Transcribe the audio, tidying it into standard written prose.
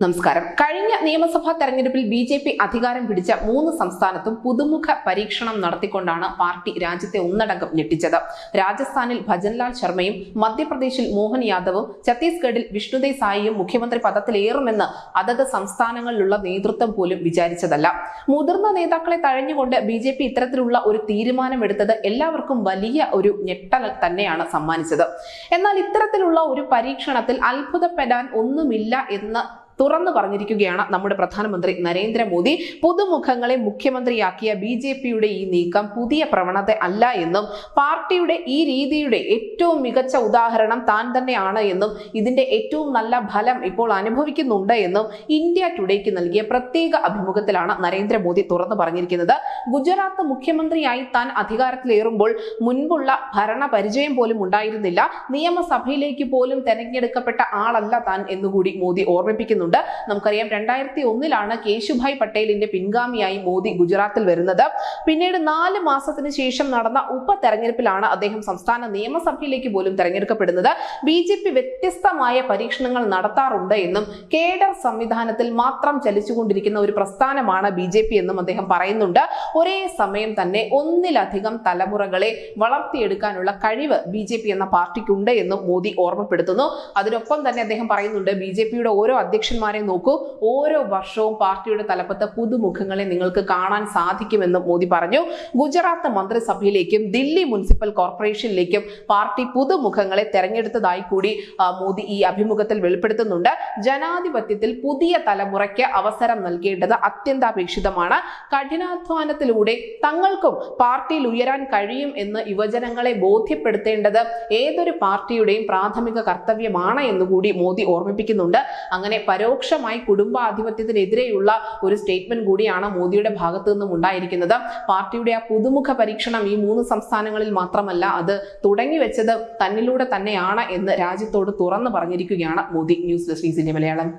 നമസ്കാരം. കഴിഞ്ഞ നിയമസഭാ തെരഞ്ഞെടുപ്പിൽ ബി.ജെ.പി. അധികാരം പിടിച്ച 3 സംസ്ഥാനത്തും പുതുമുഖ പരീക്ഷണം നടത്തിക്കൊണ്ടാണ് പാർട്ടി രാജ്യത്തെ ഒന്നടങ്കം ഞെട്ടിച്ചത്. രാജസ്ഥാനിൽ ഭജൻലാൽ ശർമ്മയും മധ്യപ്രദേശിൽ മോഹൻ യാദവും ഛത്തീസ്ഗഡിൽ വിഷ്ണുദേവ് സായിയും മുഖ്യമന്ത്രി പദത്തിലേറുമെന്ന് അതത് സംസ്ഥാനങ്ങളിലുള്ള നേതൃത്വം പോലും വിചാരിച്ചതല്ല. മുതിർന്ന നേതാക്കളെ തഴഞ്ഞുകൊണ്ട് ബി.ജെ.പി. ഇത്തരത്തിലുള്ള ഒരു തീരുമാനമെടുത്തത് എല്ലാവർക്കും വലിയ ഒരു ഞെട്ടൽ തന്നെയാണ് സമ്മാനിച്ചത്. എന്നാൽ ഇത്തരത്തിലുള്ള ഒരു പരീക്ഷണത്തിൽ അത്ഭുതപ്പെടാൻ ഒന്നുമില്ല എന്ന് തുറന്നു പറഞ്ഞിരിക്കുകയാണ് നമ്മുടെ പ്രധാനമന്ത്രി നരേന്ദ്രമോദി. പുതുമുഖങ്ങളെ മുഖ്യമന്ത്രിയാക്കിയ ബി.ജെ.പിയുടെ ഈ നീക്കം പുതിയ പ്രവണത അല്ല എന്നും പാർട്ടിയുടെ ഈ രീതിയുടെ ഏറ്റവും മികച്ച ഉദാഹരണം താൻ തന്നെയാണ് എന്നും ഇതിന്റെ ഏറ്റവും നല്ല ഫലം ഇപ്പോൾ അനുഭവിക്കുന്നുണ്ട് എന്നും ഇന്ത്യ ടുഡേക്ക് നൽകിയ പ്രത്യേക അഭിമുഖത്തിലാണ് നരേന്ദ്രമോദി തുറന്നു പറഞ്ഞിരിക്കുന്നത്. ഗുജറാത്ത് മുഖ്യമന്ത്രിയായി താൻ അധികാരത്തിലേറുമ്പോൾ മുൻപുള്ള ഭരണ പരിചയം പോലും ഉണ്ടായിരുന്നില്ല, നിയമസഭയിലേക്ക് പോലും തെരഞ്ഞെടുക്കപ്പെട്ട ആളല്ല താൻ എന്നുകൂടി മോദി ഓർമ്മിപ്പിക്കുന്നു. നമുക്കറിയാം, 2001 കേശുഭായ് പട്ടേലിന്റെ പിൻഗാമിയായി മോദി ഗുജറാത്തിൽ വരുന്നത്. പിന്നീട് 4 മാസത്തിന് ശേഷം നടന്ന ഉപതെരഞ്ഞെടുപ്പിലാണ് അദ്ദേഹം സംസ്ഥാന നിയമസഭയിലേക്ക് പോലും തെരഞ്ഞെടുക്കപ്പെടുന്നത്. ബി.ജെ.പി. വ്യത്യസ്തമായ പരീക്ഷണങ്ങൾ നടത്താറുണ്ട് എന്നും കേഡർ സംവിധാനത്തിൽ മാത്രം ചലിച്ചുകൊണ്ടിരിക്കുന്ന ഒരു പ്രസ്ഥാനമാണ് ബി.ജെ.പി. എന്നും അദ്ദേഹം പറയുന്നുണ്ട്. ഒരേ സമയം തന്നെ ഒന്നിലധികം തലമുറകളെ വളർത്തിയെടുക്കാനുള്ള കഴിവ് ബി.ജെ.പി. എന്ന പാർട്ടിക്കുണ്ട് എന്നും മോദി ഓർമ്മപ്പെടുത്തുന്നു. അതിനൊപ്പം തന്നെ അദ്ദേഹം പറയുന്നുണ്ട്, ബി.ജെ.പിയുടെ ഓരോ അധ്യക്ഷന്മാരെ നോക്കൂ, ഓരോ വർഷവും പാർട്ടിയുടെ തലപ്പത്ത് പുതുമുഖങ്ങളെ നിങ്ങൾക്ക് കാണാൻ സാധിക്കുമെന്നും മോദി പറഞ്ഞു. ഗുജറാത്ത് മന്ത്രിസഭയിലേക്കും ദില്ലി മുനിസിപ്പൽ കോർപ്പറേഷനിലേക്കും പാർട്ടി പുതുമുഖങ്ങളെ തെരഞ്ഞെടുത്തതായി കൂടി മോദി ഈ അഭിമുഖത്തിൽ വെളിപ്പെടുത്തുന്നുണ്ട്. ജനാധിപത്യത്തിൽ പുതിയ തലമുറയ്ക്ക് അവസരം നൽകേണ്ടത് അത്യന്താപേക്ഷിതമാണ്. കഠിനാധ്വാനത്തിലൂടെ തങ്ങൾക്കും പാർട്ടിയിൽ ഉയരാൻ കഴിയും എന്ന് യുവജനങ്ങളെ ബോധ്യപ്പെടുത്തേണ്ടത് ഏതൊരു പാർട്ടിയുടെയും പ്രാഥമിക കർത്തവ്യമാണ് എന്നുകൂടി മോദി ഓർമ്മിപ്പിക്കുന്നുണ്ട്. അങ്ങനെ പരോക്ഷമായി കുടുംബാധിപത്യത്തിനെതിരെയുള്ള ഒരു സ്റ്റേറ്റ്മെന്റ് കൂടിയാണ് മോദിയുടെ ഭാഗത്തു നിന്നും ഉണ്ടായിരിക്കുന്നത്. പാർട്ടിയുടെ ആ പുതുമുഖ പരീക്ഷണം ഈ 3 സംസ്ഥാനങ്ങളിൽ മാത്രമല്ല, അത് തുടങ്ങിവെച്ചത് തന്നിലൂടെ തന്നെയാണ് എന്ന് രാജ്യത്തോട് തുറന്നു പറഞ്ഞിരിക്കുകയാണ് മോദി. News desk Malayalam.